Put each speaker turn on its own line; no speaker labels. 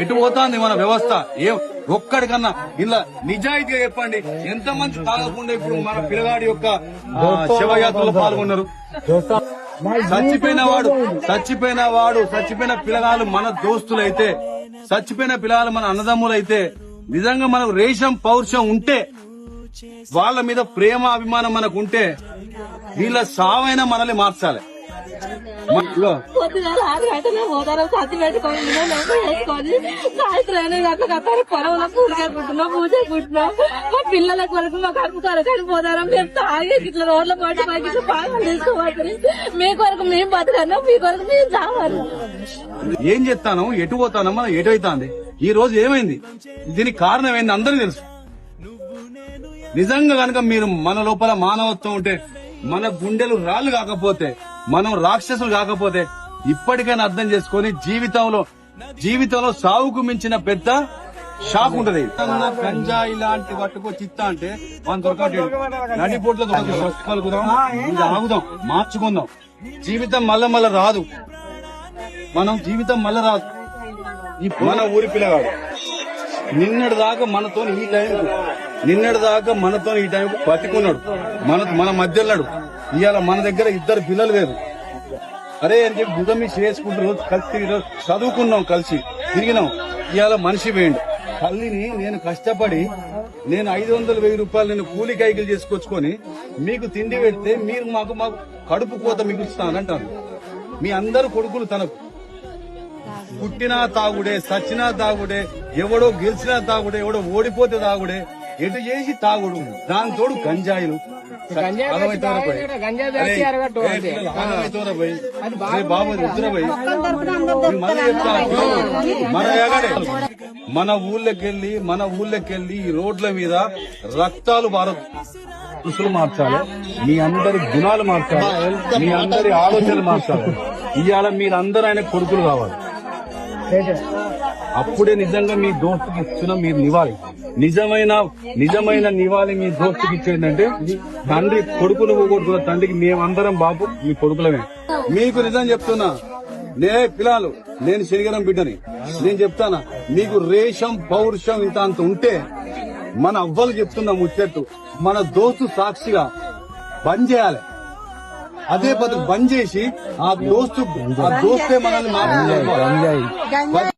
ఎటు పోతాంది మన వ్యవస్థ? ఒక్కడికన్నా ఇలా నిజాయితీగా చెప్పండి, ఎంతమంది తాగకుండా ఇప్పుడు మన పిల్లగాడి యొక్క శవయాత్రలో పాల్గొన్నారు? చచ్చిపోయిన పిల్లగాళ్ళు మన దోస్తులైతే, చచ్చిపోయిన పిల్లగాళ్ళు మన అన్నదమ్ములైతే, నిజంగా మనకు రేషం పౌరుషం ఉంటే, వాళ్ళ మీద ప్రేమ అభిమానం మనకు ఉంటే, వీళ్ళ సావైనా మనల్ని మార్చాలి.
పొద్దుగాల 6 గంటలకు పోతాను, సత్తి పెట్టుకొని వేసుకొని సాయంత్రం అట్లా పొలంలో పూజకుంటున్నాం మా పిల్లల కొరకు మా కడుపు కొరకు పోతారా? మేము తాగేసి ఇట్లా రోడ్ల పాటు మాకు ఇట్లా బాగా తీసుకోవాలి. మీ కొరకు మేము బతకన్నా, మీ కొరకు మేము చావాలి.
ఏం చెప్తాను, ఎటు పోతానో మనం ఎటు అవుతాంది. ఈ రోజు ఏమైంది? దీనికి కారణం ఏంది అందరికీ తెలుసు. నిజంగా కనుక మీరు మన లోపల మానవత్వం ఉంటే, మన గుండెలు రాళ్లు కాకపోతే, మనం రాక్షసులు కాకపోతే, ఇప్పటికైనా అర్థం చేసుకుని జీవితంలో సాగుకు మించిన పెద్ద షాక్ ఉంటది. గంజా ఇలాంటి పట్టుకొచ్చి ఇస్తా అంటే మనం దొరకట్లేదు. నడిపోట్లో కలుగుదాం, ఆగుదాం, మార్చుకుందాం. జీవితం మళ్ళా రాదు. జీవితం మళ్ళా రాదు. మన ఊరి పిల్లగాడు నిన్నటి దాకా మనతో ఈ టైంకు బతికున్నాడు, మన మధ్యలో. ఇవాళ మన దగ్గర 2 పిల్లలు వేరు. అరే అని చెప్పి బుధం మీద చేసుకుంటూ రోజు కలిసి చదువుకున్నాం, కలిసి తిరిగినాం. ఇవాళ మనిషి వేయండి. తల్లిని నేను కష్టపడి 500,000 రూపాయలు నేను కూలి కైకిలు చేసుకొచ్చుకొని మీకు తిండి పెడితే మీరు మాకు కడుపు కోత మిగులుస్తానంటారు. మీ అందరు కొడుకులు తనకు పుట్టినా తాగుడే, సచ్చినా తాగుడే, ఎవడో గెలిచినా తాగుడే, ఎవడో ఓడిపోతే తాగుడే, ఎటు చేసి తాగుడు. దాని తోడు గంజాయిలు. మన ఊళ్ళకెళ్ళి ఈ రోడ్ల మీద రక్తాలు దుస్తులు మార్చాలి, మీ అందరి గుణాలు మార్చాలి, మీ అందరి ఆలోచనలు మార్చాలి. ఇవాళ మీరందరూ ఆయన కొడుకులు కావాలి. అప్పుడే నిజంగా మీ దోస్తుకి ఇస్తున్న మీరు నివాళి. నిజమైన నివాళి మీ దోస్తుకి ఇచ్చేందంటే, తండ్రి కొడుకులు పోగొట్టుకున్న తండ్రికి మేమందరం బాబు మీ కొడుకులమే. మీకు నిజం చెప్తున్నా, పిల్లలు, నేను శనిగరం బిడ్డని. నేను చెప్తానా, మీకు రేషం పౌరుషం ఇంత అంత ఉంటే, మన అవ్వలు చెప్తున్నా ముచ్చట్టు, మన దోస్తు సాక్షిగా బంద్ చేయాలి. అదే పద్ధతి బంద్ చేసి ఆ దోస్తే మనల్ని మార్పు